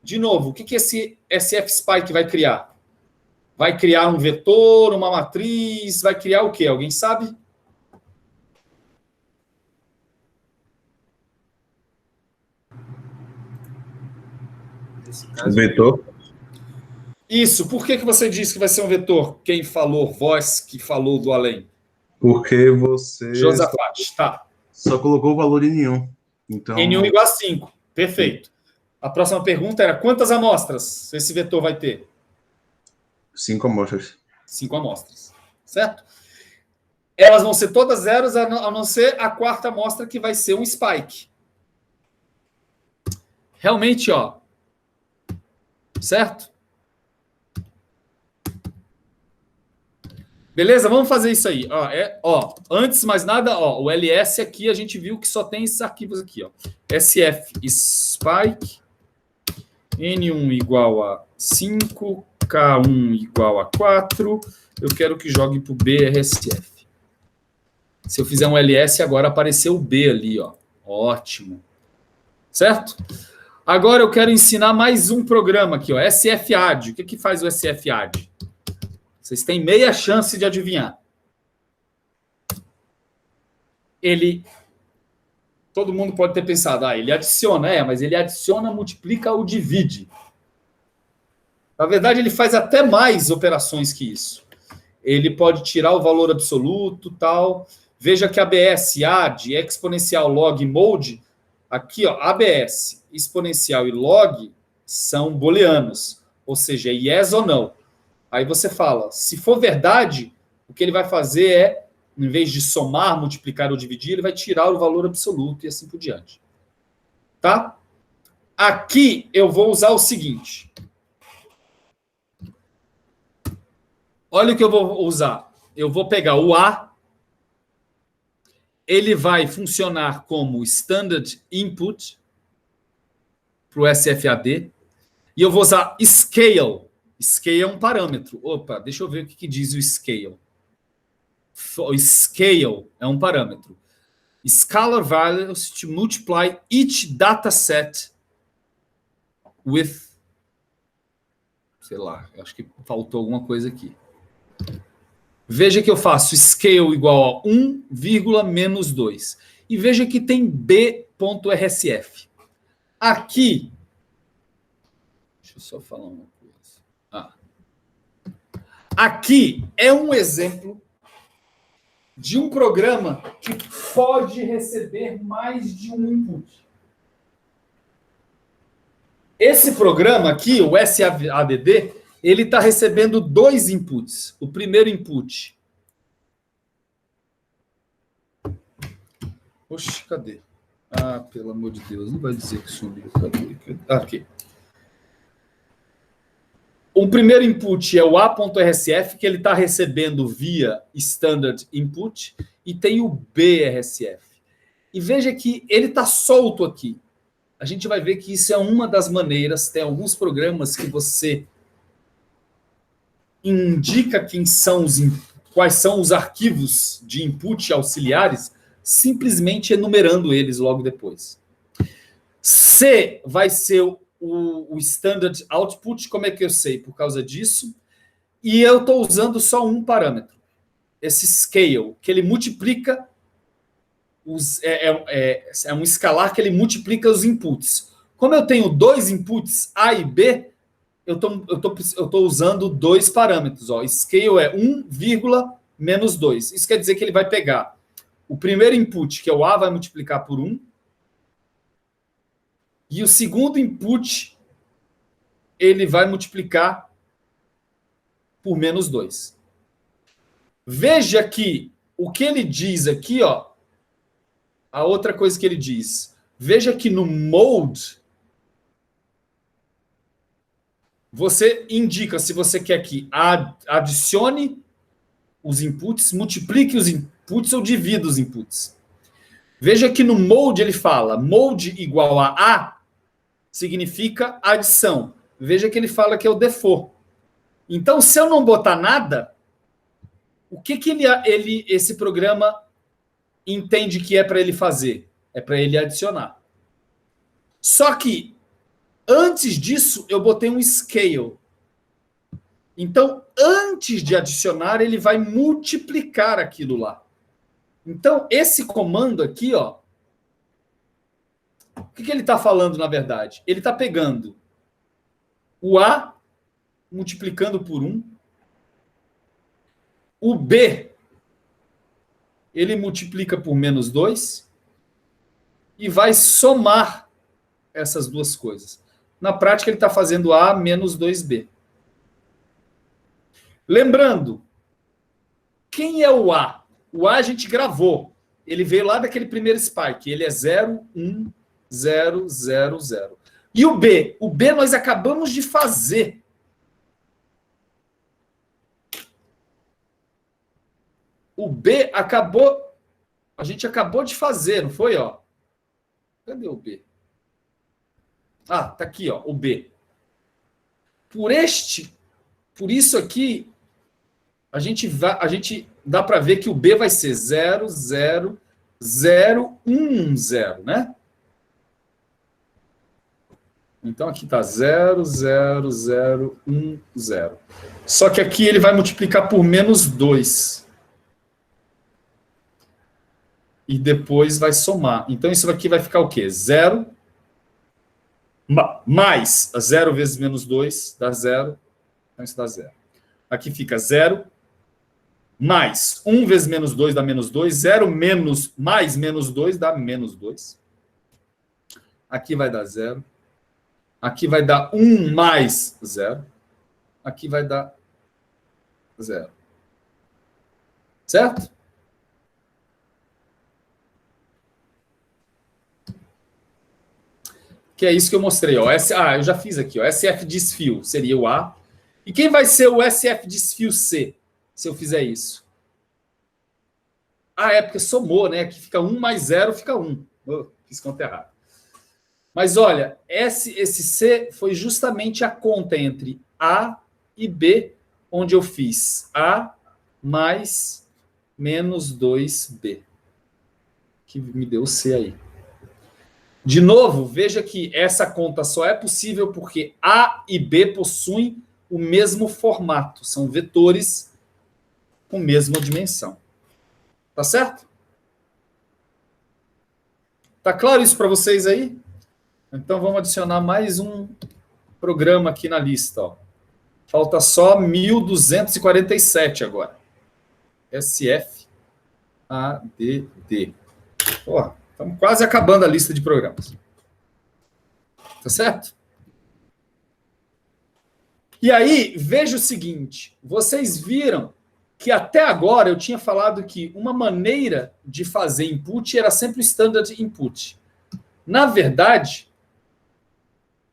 De novo, o que esse SF Spike vai criar? Vai criar um vetor, uma matriz, vai criar o quê? Alguém sabe? Um vetor. Isso. Por que você disse que vai ser um vetor? Quem falou? Voz que falou do além. Porque você Josafat, tá. só colocou o valor em N1. Então... N1 igual a 5. Perfeito. A próxima pergunta era quantas amostras esse vetor vai ter? 5 amostras. 5 amostras, certo? Elas vão ser todas zeros, a não ser a quarta amostra, que vai ser um spike. Realmente, ó. Certo? Beleza? Vamos fazer isso aí. Ó, antes de mais nada, ó, o ls aqui, a gente viu que só tem esses arquivos aqui, ó. SF spike N1 igual a 5, K1 igual a 4. Eu quero que jogue para o BRSF. Se eu fizer um ls, agora apareceu o B ali, ó. Ótimo. Certo? Agora eu quero ensinar mais um programa aqui, ó. SFAD. O que faz o SFAD? Vocês têm meia chance de adivinhar. Todo mundo pode ter pensado, ele adiciona, mas ele adiciona, multiplica ou divide. Na verdade, ele faz até mais operações que isso. Ele pode tirar o valor absoluto, tal. Veja que ABS, AD, exponencial, log, mode, aqui, ó, ABS, exponencial e log são booleanos, ou seja, yes ou não. Aí você fala, se for verdade, o que ele vai fazer é, em vez de somar, multiplicar ou dividir, ele vai tirar o valor absoluto e assim por diante. Tá? Aqui eu vou usar o seguinte. Olha o que eu vou usar. Eu vou pegar o A, ele vai funcionar como standard input para o SFAD, e eu vou usar scale. Scale é um parâmetro. Opa, deixa eu ver o que diz o scale. O scale é um parâmetro. Scalar values to multiply each dataset with... Sei lá, acho que faltou alguma coisa aqui. Veja que eu faço scale igual a 1, menos 2. E veja que tem b.rsf. Aqui... Deixa eu só falar uma coisa. Aqui é um exemplo de um programa que pode receber mais de um input. Esse programa aqui, o SADD, ele está recebendo 2 inputs. O primeiro input. Oxe, cadê? Pelo amor de Deus, não vai dizer que sumiu. Cadê? Aqui. O primeiro input é o A.RSF, que ele está recebendo via Standard Input, e tem o BRSF. E veja que ele está solto aqui. A gente vai ver que isso é uma das maneiras, tem alguns programas que você indica quais são os arquivos de input auxiliares, simplesmente enumerando eles logo depois. C vai ser o standard output. Como é que eu sei? Por causa disso. E eu estou usando só um parâmetro. Esse scale, que ele multiplica... É um escalar que ele multiplica os inputs. Como eu tenho 2 inputs, A e B, eu estou usando 2 parâmetros. Ó. Scale é 1, menos 2. Isso quer dizer que ele vai pegar o primeiro input, que é o A, vai multiplicar por 1. E o segundo input, ele vai multiplicar por menos 2. Veja que o que ele diz aqui, ó, a outra coisa que ele diz, veja que no mode, você indica se você quer que adicione os inputs, multiplique os inputs ou divida os inputs. Veja que no mode ele fala, mode igual a significa adição. Veja que ele fala que é o default. Então, se eu não botar nada, o que esse programa entende que é para ele fazer? É para ele adicionar. Só que, antes disso, eu botei um scale. Então, antes de adicionar, ele vai multiplicar aquilo lá. Então, esse comando aqui, ó, o que ele está falando, na verdade? Ele está pegando o A, multiplicando por 1, o B, ele multiplica por menos 2, e vai somar essas duas coisas. Na prática, ele está fazendo A menos 2B. Lembrando, quem é o A? O A a gente gravou. Ele veio lá daquele primeiro spike. Ele é 0, 1, 0, 0, 0. E o B? O B nós acabamos de fazer. O B acabou... A gente acabou de fazer, não foi? Ó? Cadê o B? Ah, tá aqui, ó, o B. Por isso aqui, a gente dá para ver que o B vai ser 0, 0, 0, 1, 0, né? Então aqui tá 0, 0, 0, 1, 0. Só que aqui ele vai multiplicar por menos 2. E depois vai somar. Então isso aqui vai ficar o quê? 0 mais 0 vezes menos 2 dá 0. Então isso dá 0. Aqui fica 0 mais 1 vezes menos 2 dá menos 2. 0 menos mais menos 2 dá menos 2. Aqui vai dar 0. Aqui vai dar 1 mais 0. Aqui vai dar 0. Certo? Que é isso que eu mostrei. Ó. Eu já fiz aqui. Ó. SF desfio seria o A. E quem vai ser o SF desfio C, se eu fizer isso? Ah, é porque somou, né? Aqui fica 1 mais 0, fica 1. Oh, fiz conta errada. Mas olha, esse C foi justamente a conta entre A e B, onde eu fiz A mais menos 2B. Que me deu o C aí. De novo, veja que essa conta só é possível porque A e B possuem o mesmo formato. São vetores com a mesma dimensão. Tá certo? Tá claro isso para vocês aí? Então vamos adicionar mais um programa aqui na lista. Ó. Falta só 1247 agora. SF ADD. Porra, estamos quase acabando a lista de programas. Tá certo? E aí, veja o seguinte. Vocês viram que até agora eu tinha falado que uma maneira de fazer input era sempre o standard input. Na verdade,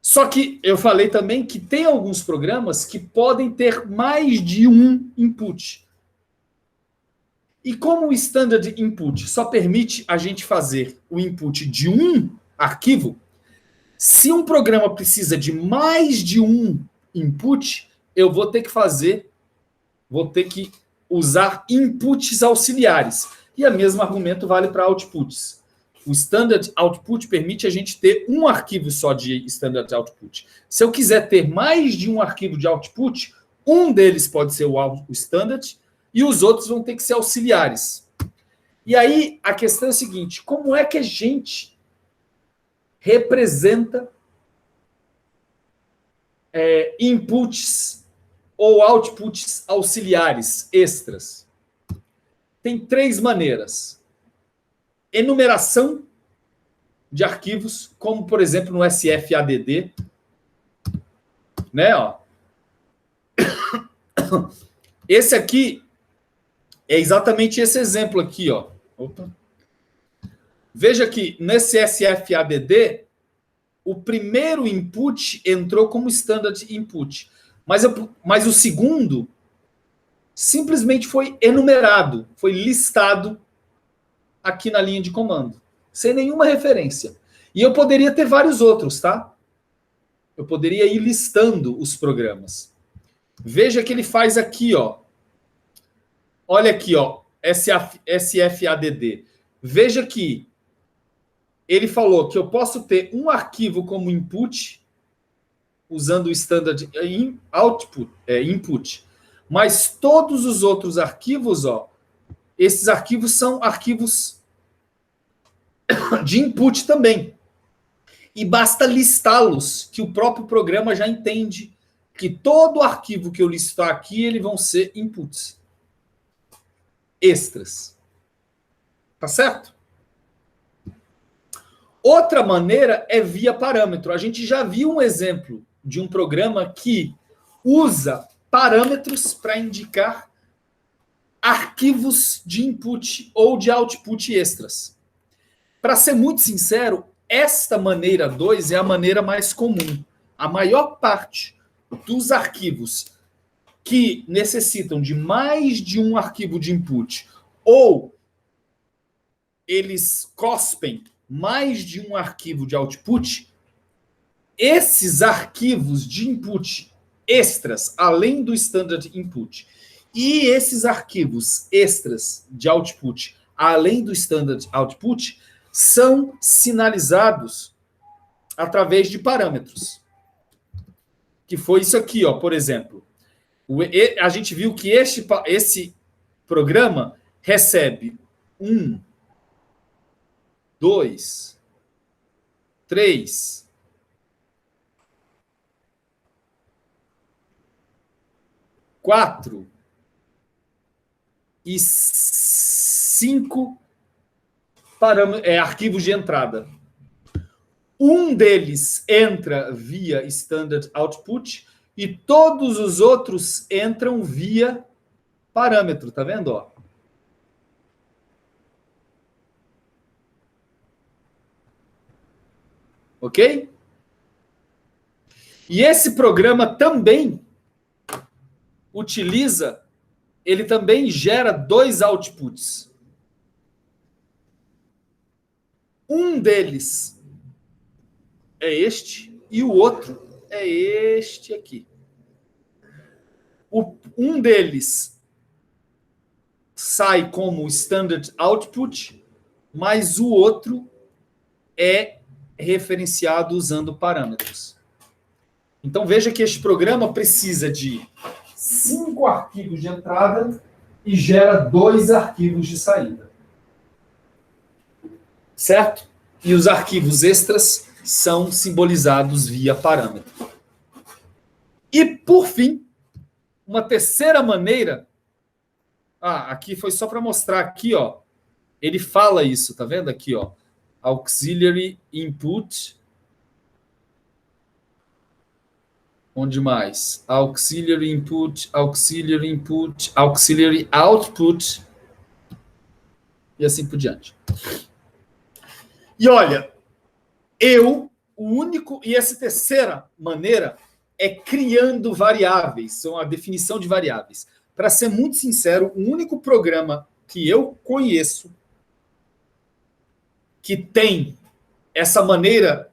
só que eu falei também que tem alguns programas que podem ter mais de um input. E como o standard input só permite a gente fazer o input de um arquivo, se um programa precisa de mais de um input, eu vou ter que usar inputs auxiliares. E o mesmo argumento vale para outputs. O standard output permite a gente ter um arquivo só de standard output. Se eu quiser ter mais de um arquivo de output, um deles pode ser o standard e os outros vão ter que ser auxiliares. E aí a questão é a seguinte: como é que a gente representa inputs ou outputs auxiliares extras? Tem três maneiras. Enumeração de arquivos, como, por exemplo, no SFADD. Né, ó. Esse aqui é exatamente esse exemplo aqui, ó. Opa. Veja que nesse SFADD, o primeiro input entrou como standard input. Mas o segundo simplesmente foi enumerado, foi listado aqui na linha de comando, sem nenhuma referência. E eu poderia ter vários outros, tá? Eu poderia ir listando os programas. Veja que ele faz aqui, ó. Olha aqui, ó, SFADD. Veja que ele falou que eu posso ter um arquivo como input, usando o standard input, mas todos os outros arquivos, ó, esses arquivos são arquivos de input também. E basta listá-los, que o próprio programa já entende que todo arquivo que eu listar aqui, eles vão ser inputs extras. Tá certo? Outra maneira é via parâmetro. A gente já viu um exemplo de um programa que usa parâmetros para indicar arquivos de input ou de output extras. Para ser muito sincero, esta maneira 2 é a maneira mais comum. A maior parte dos arquivos que necessitam de mais de um arquivo de input ou eles cospem mais de um arquivo de output, esses arquivos de input extras, além do standard input, e esses arquivos extras de output, além do standard output, são sinalizados através de parâmetros. Que foi isso aqui, ó, por exemplo. A gente viu que esse programa recebe 1, 2, 3, 4 e 5 arquivos de entrada. Um deles entra via standard output e todos os outros entram via parâmetro, tá vendo? Ó? Ok? E esse programa também ele também gera 2 outputs. Um deles é este e o outro é este aqui. Um deles sai como standard output, mas o outro é referenciado usando parâmetros. Então veja que este programa precisa de 5 arquivos de entrada e gera 2 arquivos de saída. Certo? E os arquivos extras são simbolizados via parâmetro. E, por fim, uma terceira maneira... aqui foi só para mostrar aqui, ó. Ele fala isso, tá vendo aqui, ó? Auxiliary input. Onde mais? Auxiliary input, auxiliary input, auxiliary output. E assim por diante. E olha, e essa terceira maneira é criando variáveis, são a definição de variáveis. Para ser muito sincero, o único programa que eu conheço que tem essa maneira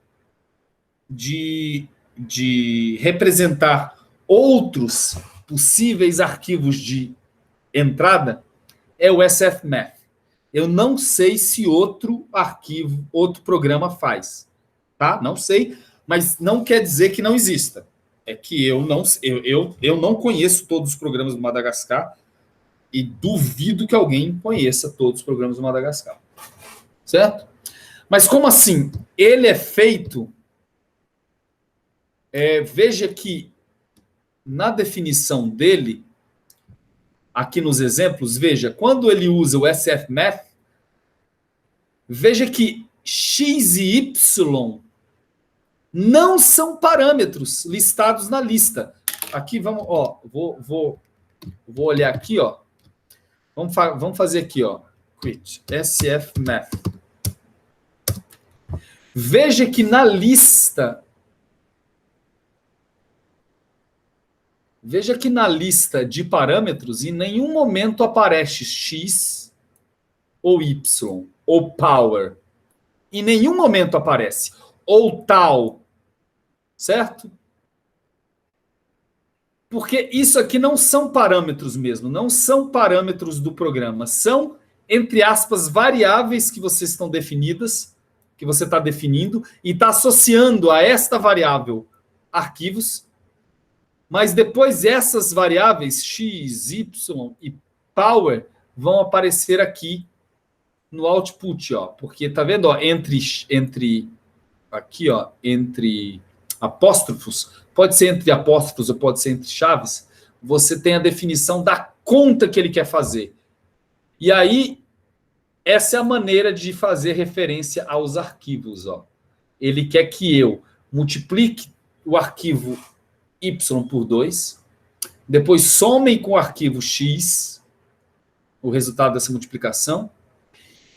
de representar outros possíveis arquivos de entrada é o SFMath. Eu não sei se outro programa faz. Tá? Não sei, mas não quer dizer que não exista. É que eu não conheço todos os programas do Madagascar e duvido que alguém conheça todos os programas do Madagascar. Certo? Mas como assim? Ele é feito... veja que na definição dele, aqui nos exemplos, veja, quando ele usa o SFMath, veja que X e Y não são parâmetros listados na lista. Aqui vamos, ó, vou olhar aqui, ó. Vamos fazer aqui, ó. Quit SFMath. Veja que na lista de parâmetros, em nenhum momento aparece X ou Y ou power. Em nenhum momento aparece. Ou tal. Certo? Porque isso aqui não são parâmetros mesmo. Não são parâmetros do programa. São, entre aspas, variáveis que vocês estão definidas, que você está definindo, e está associando a esta variável arquivos. Mas depois essas variáveis x, y e power vão aparecer aqui no output, ó, porque tá vendo, ó, entre apóstrofos, pode ser entre apóstrofos ou pode ser entre chaves, você tem a definição da conta que ele quer fazer. E aí Essa é a maneira de fazer referência aos arquivos. Ó. Ele quer que eu multiplique o arquivo y por 2, depois somem com o arquivo x, o resultado dessa multiplicação,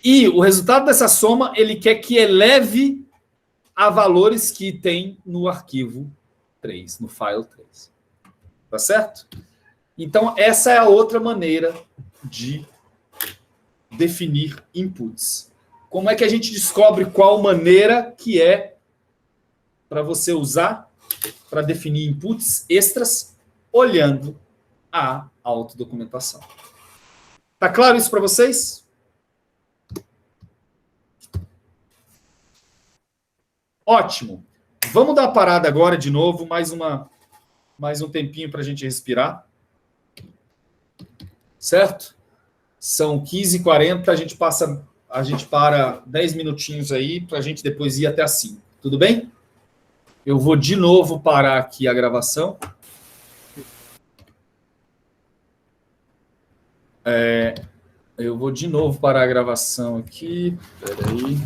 e o resultado dessa soma ele quer que eleve a valores que tem no arquivo 3, no file 3. Tá certo? Então, essa é a outra maneira de definir inputs. Como é que a gente descobre qual maneira que é para você usar para definir inputs extras olhando a autodocumentação? Tá claro isso para vocês? Ótimo. Vamos dar uma parada agora de novo, mais um tempinho para a gente respirar. Certo? São 15h40, a gente para 10 minutinhos aí para a gente depois ir até as 5. Tudo bem? Eu vou de novo parar aqui a gravação. Eu vou de novo parar a gravação aqui. Espera aí.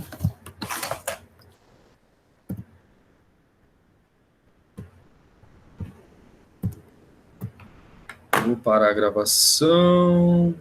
Vou parar a gravação.